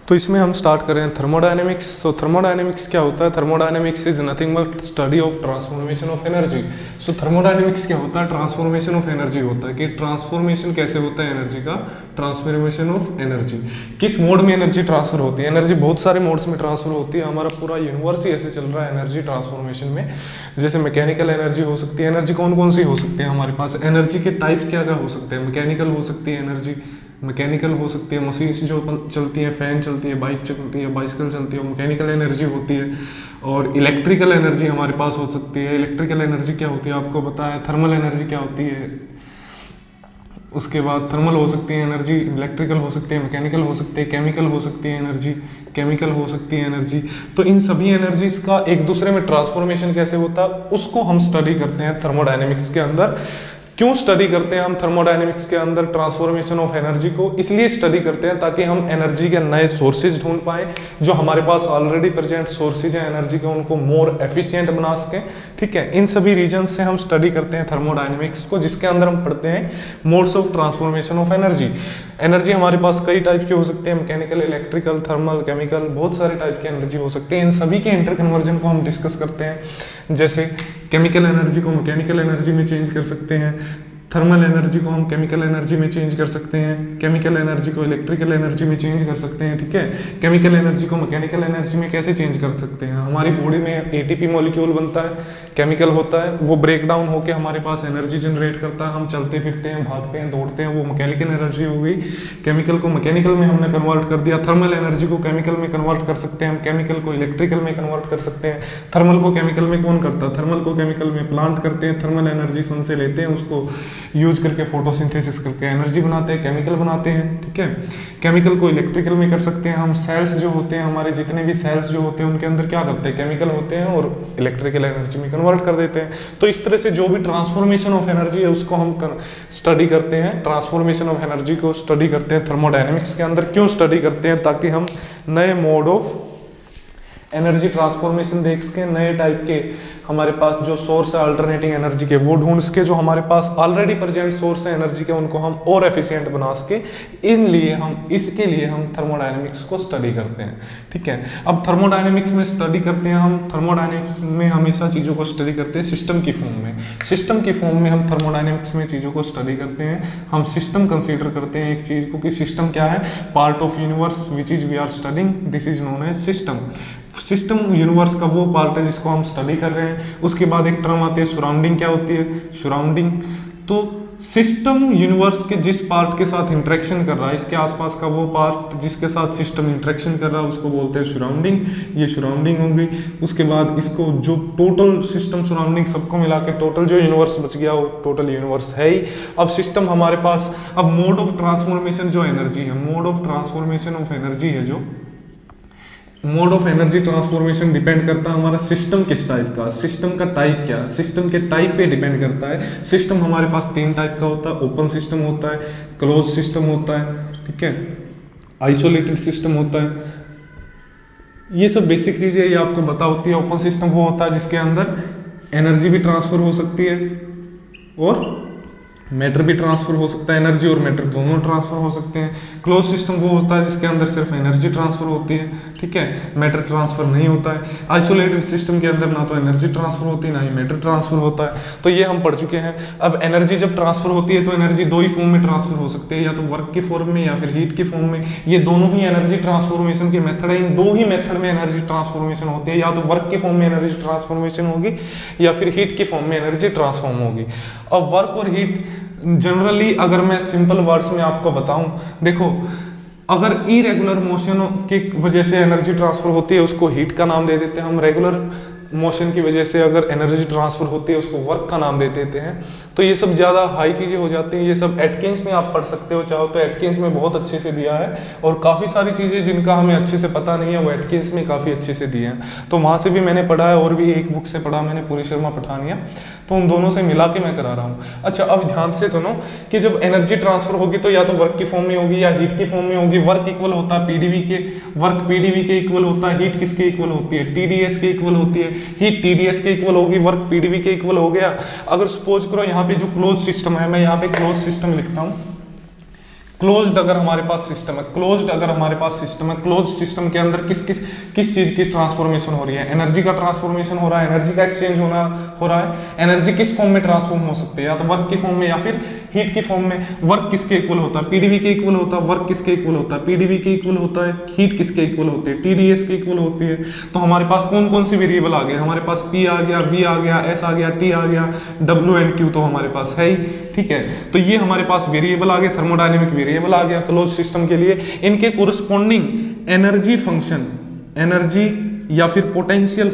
तो इसमें हम स्टार्ट करें थर्मोडायनेमिक्स। सो थर्मोडायनेमिक्स क्या होता है? Thermodynamics is nothing but study of transformation of energy. So thermodynamics क्या होता है? ट्रांसफॉर्मेशन ऑफ एनर्जी होता है कि ट्रांसफॉर्मेशन कैसे होता है एनर्जी का, ट्रांसफॉर्मेशन ऑफ एनर्जी। किस मोड में एनर्जी ट्रांसफर होती है? एनर्जी बहुत सारे मोड्स में ट्रांसफर होती है। हमारा पूरा यूनिवर्स ही ऐसे चल रहा है एनर्जी ट्रांसफॉर्मेशन में। जैसे मैकेनिकल एनर्जी हो सकती है। एनर्जी कौन कौन सी हो सकती है हमारे पास? एनर्जी के टाइप क्या क्या हो सकते हैं? मैकेनिकल हो सकती है एनर्जी, मैकेनिकल हो सकती है, मशीन्स जो चलती हैं, फैन चलती है, बाइक चलती है, बाइसिकल चलती है, वो मैकेनिकल एनर्जी होती है। और इलेक्ट्रिकल एनर्जी हमारे पास हो सकती है। इलेक्ट्रिकल एनर्जी क्या होती है आपको पता है? थर्मल एनर्जी क्या होती है? उसके बाद थर्मल हो सकती है एनर्जी, इलेक्ट्रिकल हो सकती है, मैकेनिकल हो सकती है, केमिकल हो सकती है एनर्जी, केमिकल हो सकती है एनर्जी। तो इन सभी एनर्जीज का एक दूसरे में ट्रांसफॉर्मेशन कैसे होता है उसको हम स्टडी करते हैं थर्मोडायनेमिक्स के अंदर। क्यों स्टडी करते हैं हम थर्मोडायनेमिक्स के अंदर ट्रांसफॉर्मेशन ऑफ एनर्जी को? इसलिए स्टडी करते हैं ताकि हम एनर्जी के नए सोर्सेज ढूंढ पाएं, जो हमारे पास ऑलरेडी प्रेजेंट सोर्सेज हैं एनर्जी के, उनको मोर एफिशिएंट बना सकें। ठीक है, इन सभी रीजन से हम स्टडी करते हैं थर्मोडायनेमिक्स को, जिसके अंदर हम पढ़ते हैं modes of transformation of energy. Energy हमारे पास कई टाइप की हो सकती है, मैकेनिकल, इलेक्ट्रिकल, थर्मल, केमिकल, बहुत सारे टाइप की एनर्जी हो सकती है। इन सभी के इंटर कन्वर्जन को हम डिस्कस करते हैं। जैसे केमिकल एनर्जी को मैकेनिकल एनर्जी में चेंज कर सकते हैं, थर्मल एनर्जी को हम केमिकल एनर्जी में चेंज कर सकते हैं, केमिकल एनर्जी को इलेक्ट्रिकल एनर्जी में चेंज कर सकते हैं। ठीक है, केमिकल एनर्जी को मैकेनिकल एनर्जी में कैसे चेंज कर सकते हैं? हमारी बॉडी में एटीपी मॉलिक्यूल बनता है, केमिकल होता है, वो ब्रेक डाउन होकर हमारे पास एनर्जी जनरेट करता है। हम चलते फिरते हैं, भागते हैं, दौड़ते हैं, वो मैकेनिकल एनर्जी हो गई। केमिकल को मैकेनिकल में हमने कन्वर्ट कर दिया। थर्मल एनर्जी को केमिकल में कन्वर्ट कर सकते हैं हम, केमिकल को इलेक्ट्रिकल में कन्वर्ट कर सकते हैं। थर्मल को केमिकल में कौन करता है? थर्मल को केमिकल में प्लांट करते हैं। थर्मल एनर्जी सन से लेते हैं, उसको यूज करके फोटोसिंथेसिस करके एनर्जी बनाते हैं, केमिकल बनाते हैं। ठीक है, केमिकल को इलेक्ट्रिकल में कर सकते हैं हम। सेल्स जो होते हैं हमारे, जितने भी सेल्स जो होते हैं उनके अंदर क्या करते हैं? केमिकल होते हैं और इलेक्ट्रिकल एनर्जी में कन्वर्ट कर देते हैं। तो इस तरह से जो भी ट्रांसफॉर्मेशन ऑफ एनर्जी है उसको हम स्टडी करते हैं। ट्रांसफॉर्मेशन ऑफ एनर्जी को स्टडी करते हैं थर्मोडायनेमिक्स के अंदर। क्यों स्टडी करते हैं? ताकि हम नए मोड ऑफ एनर्जी ट्रांसफॉर्मेशन देख सके, नए टाइप के हमारे पास जो सोर्स है अल्टरनेटिंग एनर्जी के वो ढूंढ सके, जो हमारे पास ऑलरेडी प्रेजेंट सोर्स है एनर्जी के उनको हम और एफिशिएंट बना सके। इसके लिए हम थर्मोडायनेमिक्स को स्टडी करते हैं। ठीक है, अब थर्मोडायनेमिक्स में स्टडी करते हैं हम, थर्मोडायनेमिक्स में हमेशा चीज़ों को स्टडी करते हैं सिस्टम की फॉर्म में। सिस्टम की फॉर्म में हम थर्मोडायनेमिक्स में चीज़ों को स्टडी करते हैं। हम सिस्टम कंसीडर करते हैं एक चीज़ को कि सिस्टम क्या है? Part of universe which is we are studying, this is known as system. System universe का वो पार्ट है जिसको हम स्टडी कर रहे हैं। उसके बाद एक टर्म आती है सराउंडिंग। क्या होती है? सराउंडिंग। तो सिस्टम यूनिवर्स के जिस पार्ट के साथ इंटरेक्शन कर रहा है, इसके आसपास का वो पार्ट जिसके साथ सिस्टम इंटरेक्शन कर रहा है उसको बोलते हैं सराउंडिंग। ये सराउंडिंग होगी। उसके बाद इसको जो टोटल सिस्टम सराउंडिंग सबको मिला के टोटल जो यूनिवर्स बच गया वो टोटल यूनिवर्स है ही। अब सिस्टम हमारे पास, अब मोड ऑफ ट्रांसफॉर्मेशन जो एनर्जी है, mode of transformation of energy है, जो mode of energy transformation depend करता है हमारा सिस्टम किस टाइप का, सिस्टम का टाइप क्या, सिस्टम के टाइप पे डिपेंड करता है। सिस्टम हमारे पास 3 टाइप का होता है, ओपन सिस्टम होता है, क्लोज सिस्टम होता है, ठीक है, आइसोलेटेड सिस्टम होता है। ये सब बेसिक चीजें ये आपको पता होती है। ओपन सिस्टम वो होता है जिसके अंदर एनर्जी भी ट्रांसफर हो सकती है और मैटर भी ट्रांसफर हो सकता है, एनर्जी और मैटर दोनों ट्रांसफर हो सकते हैं। क्लोज सिस्टम वो होता है जिसके अंदर सिर्फ एनर्जी ट्रांसफर होती है, ठीक है, मैटर ट्रांसफर नहीं होता है। आइसोलेटेड सिस्टम के अंदर ना तो एनर्जी ट्रांसफर होती है ना ही मैटर ट्रांसफर होता है। तो ये हम पढ़ चुके हैं। अब एनर्जी जब ट्रांसफर होती है तो एनर्जी 2 ही फॉर्म में ट्रांसफर हो सकती है, या तो वर्क की फॉर्म में या फिर हीट की फॉर्म में। ये दोनों ही एनर्जी ट्रांसफॉर्मेशन के मेथड है। इन 2 ही मेथड में एनर्जी ट्रांसफॉर्मेशन होती है, या तो वर्क की फॉर्म में एनर्जी ट्रांसफॉर्मेशन होगी या फिर हीट की फॉर्म में एनर्जी ट्रांसफॉर्म होगी। अब वर्क और हीट जनरली अगर मैं सिंपल वर्ड्स में आपको बताऊं, देखो अगर इरेगुलर मोशन की वजह से एनर्जी ट्रांसफर होती है उसको हीट का नाम दे देते हैं हम। रेगुलर मोशन की वजह से अगर एनर्जी ट्रांसफर होती है उसको वर्क का नाम दे देते हैं। तो ये सब ज़्यादा हाई चीज़ें हो जाती हैं। ये सब एटकिंस में आप पढ़ सकते हो, चाहो तो एटकिंस में बहुत अच्छे से दिया है, और काफ़ी सारी चीज़ें जिनका हमें अच्छे से पता नहीं है वो एटकिंस में काफ़ी अच्छे से दिए हैं। तो वहाँ से भी मैंने पढ़ा है, और भी एक बुक से पढ़ा मैंने, पूरी शर्मा पठानिया, तो उन दोनों से मिला के मैं करा रहा हूँ। अच्छा, अब ध्यान से सुनो कि जब एनर्जी ट्रांसफर होगी तो या तो वर्क की फॉर्म में होगी या हीट की फॉर्म में होगी। वर्क इक्वल होता है पीडीवी के, वर्क पीडीवी के इक्वल होता है, हीट किसके इक्वल होती है? टीडीएस के इक्वल होती है। हीट टीडीएस के इक्वल होगी, वर्क पीडीवी के इक्वल हो गया। अगर सपोज करो यहाँ पे जो क्लोज सिस्टम है, मैं यहाँ पे क्लोज सिस्टम लिखता हूँ। क्लोज्ड अगर हमारे पास सिस्टम है, क्लोज्ड अगर हमारे पास सिस्टम है, क्लोज्ड सिस्टम के अंदर किस चीज की ट्रांसफॉर्मेशन हो रही है, एनर्जी का ट्रांसफॉर्मेशन हो रहा है, एनर्जी का एक्सचेंज हो रहा है। एनर्जी किस फॉर्म में ट्रांसफॉर्म हो सकती है, या तो वर्क की फॉर्म में या फिर हीट की फॉर्म में। वर्क किसके इक्वल होता है, पीडीवी के इक्वल होता है। वर्क किसके इक्वल होता है, पीडीवी के इक्वल होता है। हीट किसके इक्वल होती है, टीडीएस के इक्वल होती है। तो हमारे पास कौन कौन सी वेरिएबल आ गए, हमारे पास पी आ गया, वी आ गया, एस आ गया, टी आ गया, डब्ल्यू एंड क्यू तो हमारे पास है ही, ठीक है। तो ये हमारे पास वेरिएबल आ गए, थर्मोडायनेमिक वेरिएबल आ गया क्लोज सिस्टम के लिए। इनके कोरिस्पॉन्डिंग एनर्जी फंक्शन, एनर्जी या फिर पोटेंशियल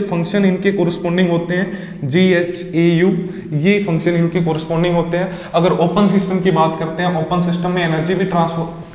फंक्शन इनके कोरिस्पॉन्डिंग होते हैं GHAU, ये फंक्शन इनके कोरिस्पॉन्डिंग होते हैं। अगर ओपन सिस्टम की बात करते हैं, ओपन सिस्टम में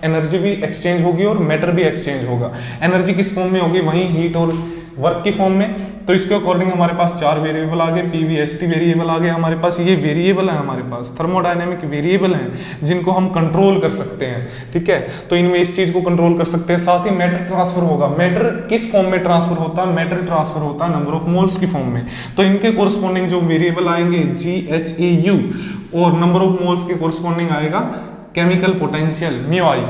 एनर्जी भी एक्सचेंज होगी और मैटर भी एक्सचेंज होगा। एनर्जी किस फॉर्म में होगी, वहीं हीट और वर्क की फॉर्म में। तो इसके अकॉर्डिंग हमारे पास 4 वेरिएबल आ गए, PV, ST वेरिएबल आ गए हमारे पास। ये वेरिएबल है हमारे पास, थर्मोडायनेमिक वेरिएबल हैं जिनको हम कंट्रोल कर सकते हैं, ठीक है। तो इनमें इस चीज को कंट्रोल कर सकते हैं। साथ ही मैटर ट्रांसफर होगा। मैटर किस फॉर्म में ट्रांसफर होता है, मैटर ट्रांसफर होता है नंबर ऑफ मोल्स की फॉर्म में। तो इनके कोरिस्पॉन्डिंग जो वेरिएबल आएंगे GHAU, और नंबर ऑफ मोल्स के कोरिस्पॉन्डिंग आएगा केमिकल पोटेंशियल म्यू आई।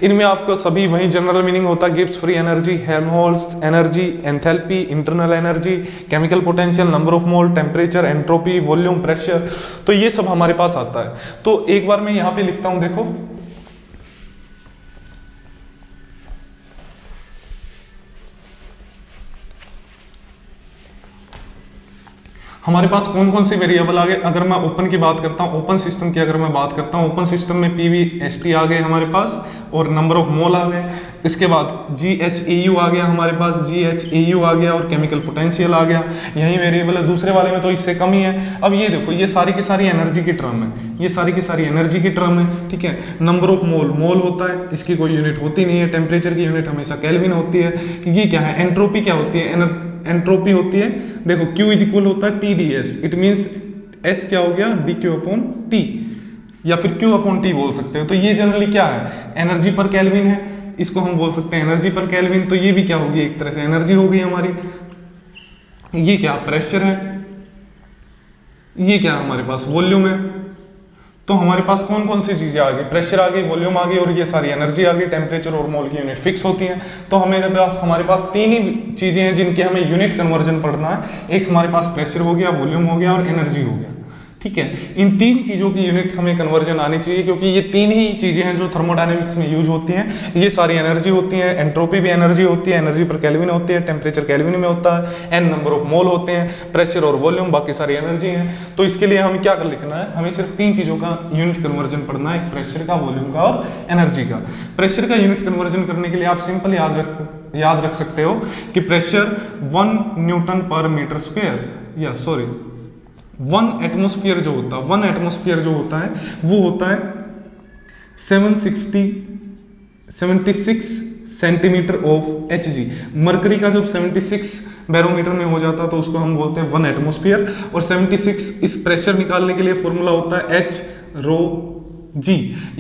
इनमें आपको सभी वही जनरल मीनिंग होता है, Gibbs free energy, Helmholtz energy, enthalpy, internal energy, chemical potential, number of mole, temperature, entropy, volume, pressure. तो ये सब हमारे पास आता है। तो एक बार मैं यहां पे लिखता हूं, देखो हमारे पास कौन कौन से वेरिएबल आ गए। अगर मैं ओपन की बात करता हूं, ओपन सिस्टम की अगर मैं बात करता हूं, ओपन सिस्टम में PV, ST आ गए हमारे पास और नंबर ऑफ मोल आ गए। इसके बाद GHAU आ गया हमारे पास, GHAU आ गया और केमिकल पोटेंशियल आ गया। यही वेरिएबल है, दूसरे वाले में तो इससे कम ही है। अब ये देखो, ये सारी की सारी एनर्जी की टर्म है, ये सारी की सारी एनर्जी की टर्म है, ठीक है। नंबर ऑफ मोल, मोल होता है, इसकी कोई यूनिट होती नहीं है। टेम्परेचर की यूनिट हमेशा केल्विन होती है। ये क्या है, एंट्रोपी क्या होती है, एंट्रोपी होती है, देखो Q इज इक्वल होता है TDS। इट मींस S क्या हो गया, dQ अपॉन T, या फिर Q अपॉन T बोल सकते हो। तो ये जनरली क्या है, एनर्जी पर केल्विन है, इसको हम बोल सकते हैं एनर्जी पर केल्विन। तो ये भी क्या होगी, एक तरह से एनर्जी हो गई हमारी। ये क्या, प्रेशर है। ये क्या हमारे पास, वॉल्यूम है। तो हमारे पास कौन कौन सी चीजें आ गई, प्रेशर आ गई, वॉल्यूम आ गई और ये सारी एनर्जी आ गई। टेम्परेचर और मोल की यूनिट फिक्स होती हैं। तो हमारे पास 3 ही चीजें हैं जिनके हमें यूनिट कन्वर्जन पढ़ना है। एक हमारे पास प्रेशर हो गया, वॉल्यूम हो गया और एनर्जी हो गया, ठीक है। इन 3 चीजों की यूनिट हमें कन्वर्जन आनी चाहिए, क्योंकि ये 3 ही चीजें हैं जो थर्मोडायनेमिक्स में यूज होती हैं। ये सारी एनर्जी होती है, एंट्रोपी भी एनर्जी होती है, एनर्जी पर केल्विन होती है, टेम्परेचर केल्विन में होता है, n नंबर ऑफ मोल होते हैं, प्रेशर और वॉल्यूम, बाकी सारी एनर्जी हैं। तो इसके लिए हमें क्या कर लिखना है, हमें सिर्फ 3 चीजों का यूनिट कन्वर्जन पढ़ना है, प्रेशर का, वॉल्यूम का और एनर्जी का। प्रेशर का यूनिट कन्वर्जन करने के लिए आप सिंपल याद रख सकते हो कि प्रेशर 1 न्यूटन पर मीटर स्क्वायर, या सॉरी 1 एटमोस्फियर जो होता है, 1 एटमोस्फियर जो होता है वो होता है 76 सेंटीमीटर ऑफ Hg। मरकरी का जब 76 बैरोमीटर में हो जाता है तो उसको हम बोलते हैं 1 एटमोस्फियर। और 76 इस प्रेशर निकालने के लिए फॉर्मूला होता है H ρg।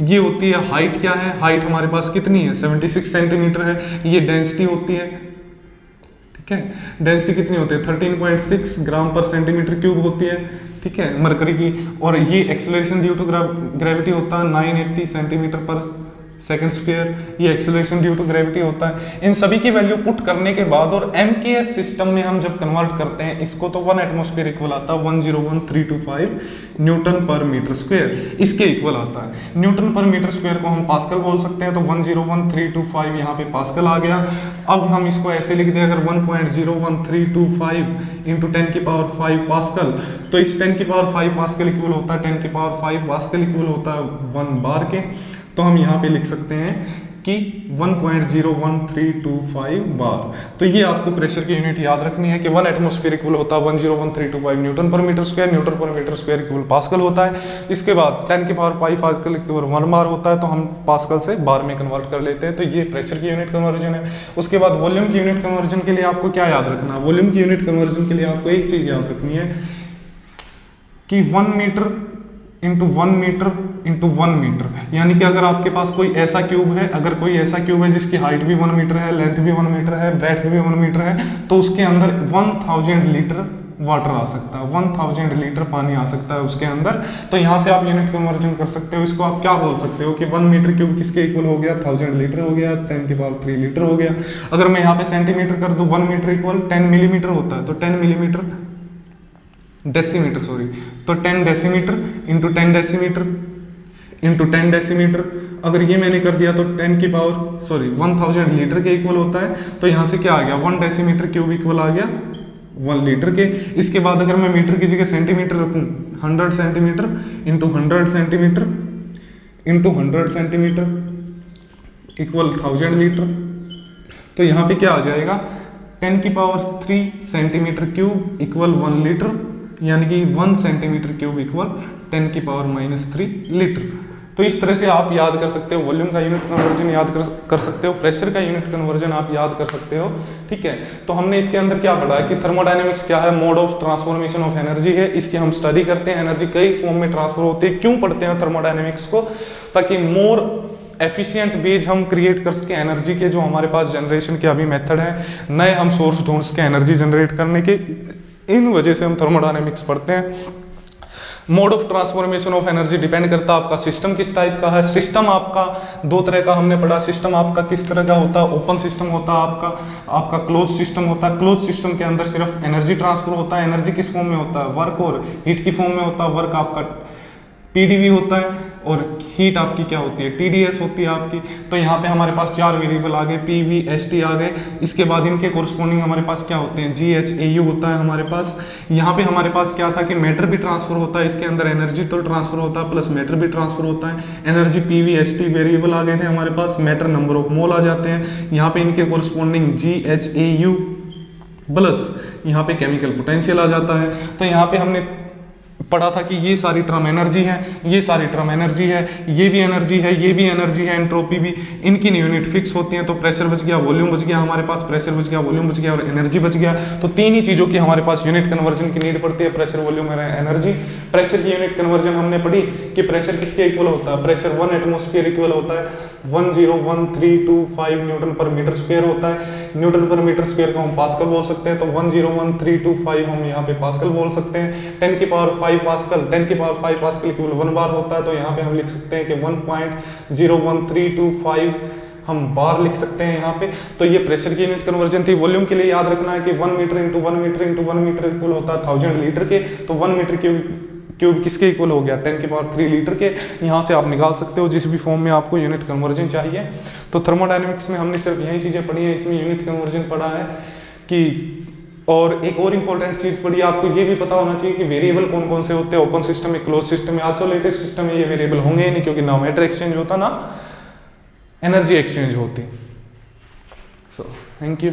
ये होती है हाइट, क्या है हाइट हमारे पास कितनी है, 76 सेंटीमीटर है। ये डेंसिटी होती है, ठीक है, डेंसिटी कितनी होती है 13.6 ग्राम पर सेंटीमीटर क्यूब होती है, ठीक है, मरकरी की। और ये एक्सेलरेशन ड्यू टू ग्रेविटी होता है 980 सेंटीमीटर पर सेकंड स्क्वायर, ये एक्सेलरेशन ड्यू टू ग्रेविटी होता है। इन सभी की वैल्यू पुट करने के बाद और MKS सिस्टम में हम जब कन्वर्ट करते हैं इसको, तो 1 एटमोस्फेयर इक्वल आता है 101325 न्यूटन पर मीटर स्क्वायर, इसके इक्वल आता है। न्यूटन पर मीटर स्क्वायर को हम पास्कल बोल सकते हैं, तो 101325 यहाँ पे पास्कल आ गया। अब हम इसको ऐसे लिख दें, अगर 1.01325 इंटू 10 की पावर 5 पास्कल, तो इस 10 की पावर 5 पास्कल इक्वल होता है 10 की पावर 5 पास्कल इक्वल होता है 1 बार के। तो हम यहाँ पे लिख सकते हैं कि 1.01325 बार। तो ये आपको प्रेशर की यूनिट याद रखनी है कि 1 एटमोस्फेयर इक्वल होता है 101325 न्यूटन पर मीटर स्क्वायर, न्यूटन पर मीटर स्क्वायर इक्वल पास्कल होता है। इसके बाद 10 की पावर 5 पास्कल इक्वल 1 बार होता है, तो हम पास्कल से बार में कन्वर्ट कर लेते हैं। तो ये प्रेशर की यूनिट कन्वर्जन है। उसके बाद वॉल्यूम की यूनिट कन्वर्जन के लिए आपको क्या याद रखना है, वॉल्यूम की यूनिट कन्वर्जन के लिए आपको एक चीज याद रखनी है कि 1 meter into 1 meter into 1 meter, यानी कि अगर आपके पास कोई ऐसा क्यूब है, अगर कोई ऐसा क्यूब है जिसकी हाइट भी 1 मीटर है, लेंथ भी 1 मीटर है, ब्रेथ भी 1 मीटर है, तो उसके अंदर 1000 लीटर वाटर आ सकता है, 1000 लीटर पानी आ सकता है उसके अंदर। तो यहाँ से आप यूनिट कन्वर्जन कर सकते हो। इसको आप क्या बोल सकते हो कि 1 मीटर क्यूब किसके इक्वल हो गया, 1000 लीटर हो गया, 10 की पावर 3 लीटर हो गया। अगर मैं यहाँ पे सेंटीमीटर कर दूं, 1 मीटर इक्वल 10 मिलीमीटर होता है, तो 10 मिलीमीटर डेसीमीटर, सॉरी, तो 10 decimetre into 10 decimetre into 10 decimetre. अगर ये मैंने कर दिया तो 10 की पावर 1000 लीटर के इक्वल होता है। तो यहाँ से क्या आ गया, 1 डेसीमीटर क्यूब इक्वल आ गया 1 लीटर के। इसके बाद अगर मैं मीटर की जगह सेंटीमीटर रखूं, 100 centimetre into 100 centimetre into 100 centimetre equal 1000 litre. तो यहाँ पे क्या आ जाएगा, 10 की power 3 centimetre cube equal 1 litre, यानी कि 1 सेंटीमीटर क्यूब इक्वल 10 की पावर -3 लीटर। तो इस तरह से आप याद कर सकते हो, वॉल्यूम का यूनिट कन्वर्जन याद कर सकते हो, प्रेशर का यूनिट कन्वर्जन आप याद कर सकते हो। ठीक है, तो हमने इसके अंदर क्या पढ़ा है कि थर्मोडायनेमिक्स क्या है, mode of transformation of energy है। इसकी हम स्टडी करते हैं, एनर्जी कई फॉर्म में ट्रांसफर होती है। क्यों पढ़ते हैं थर्मोडायनेमिक्स को, ताकि मोर एफिशिएंट वेज हम क्रिएट कर सके एनर्जी के। जो हमारे पास जनरेशन के अभी मेथड है, नए हम सोर्स ढूंढ सके एनर्जी जनरेट करने के, इन वजह से हम थर्मोडायनेमिक्स पढ़ते हैं। Mode of transformation of energy depend करता है आपका सिस्टम किस टाइप का है। सिस्टम आपका दो तरह का हमने पढ़ा, सिस्टम आपका किस तरह का होता है, ओपन सिस्टम होता है आपका क्लोज सिस्टम होता है। क्लोज सिस्टम के अंदर सिर्फ एनर्जी ट्रांसफर होता है। एनर्जी किस फॉर्म में होता है, वर्क और हीट की फॉर्म में होता है। वर्क आपका पीडीवी होता है और हीट आपकी क्या होती है, टीडीएस होती है आपकी। तो यहाँ पे हमारे पास 4 वेरिएबल आ गए, पीवी एसटी आ गए। इसके बाद इनके कोरस्पॉन्डिंग हमारे पास क्या होते हैं, जीएचएयू होता है हमारे पास। यहाँ पे हमारे पास क्या था कि मैटर भी ट्रांसफर होता है, इसके अंदर एनर्जी तो ट्रांसफर होता है प्लस मैटर भी ट्रांसफर होता है। एनर्जी पीवी एसटी वेरिएबल आ गए थे हमारे पास, मैटर नंबर ऑफ मोल आ जाते हैं। यहाँ पे इनके कोरस्पॉन्डिंग जीएचएयू प्लस यहाँ पे केमिकल पोटेंशियल आ जाता है। तो यहाँ पे हमने पढ़ा था कि ये सारी टर्म एनर्जी है, ये सारी टर्म एनर्जी है, ये भी एनर्जी है, ये भी एनर्जी है, एंट्रोपी भी, इनकी यूनिट फिक्स होती है। तो प्रेशर बच गया, वॉल्यूम बच गया हमारे पास, प्रेशर बच गया, वॉल्यूम बच गया और एनर्जी बच गया। तो तीन ही चीजों की हमारे पास यूनिट कन्वर्जन की नीड पड़ती है, प्रेशर, वॉल्यूम और एनर्जी। प्रेशर की यूनिट कन्वर्जन हमने पढ़ी कि प्रेशर किसके इक्वल होता है, प्रेशर 1 एटमॉस्फेयर इक्वल होता है 101,325 न्यूटन पर मीटर स्क्वायर होता है। न्यूटन पर मीटर स्क्वायर को हम पास्कल बोल सकते हैं, तो 101,325 हम यहाँ पे पास्कल बोल सकते हैं। 10 की पावर 5 पास्कल, 10 की पावर 5 पास्कल इक्वल 1 बार होता है। तो यहाँ पे हम लिख सकते हैं कि 1.01325 हम बार लिख सकते हैं यहाँ पे। तो ये प्रेशर की यूनिट कन्वर्जन थी। वॉल्यूम के लिए याद रखना है कि 1 meter into 1 meter into 1 meter equal होता है 1000 लीटर के। तो 1 मीटर क्यूब किसके इक्वल हो गया, 10 की पावर 3 लीटर के। यहाँ से आप निकाल सकते हो जिस भी फॉर्म में आपको यूनिट कन्वर्जन चाहिए। तो थर्मोडायनेमिक्स में हमने सिर्फ यही चीज़ें पढ़ी हैं, इसमें यूनिट कन्वर्जन पढ़ा है कि, और एक और इंपॉर्टेंट चीज पढ़ी, आपको ये भी पता होना चाहिए कि वेरिएबल कौन कौन से होते हैं। ओपन सिस्टम में, क्लोज सिस्टम में, आइसोलेटेड सिस्टम में ये वेरिएबल होंगे ही नहीं, क्योंकि ना मैटर एक्सचेंज होता ना एनर्जी एक्सचेंज होती। So thank you.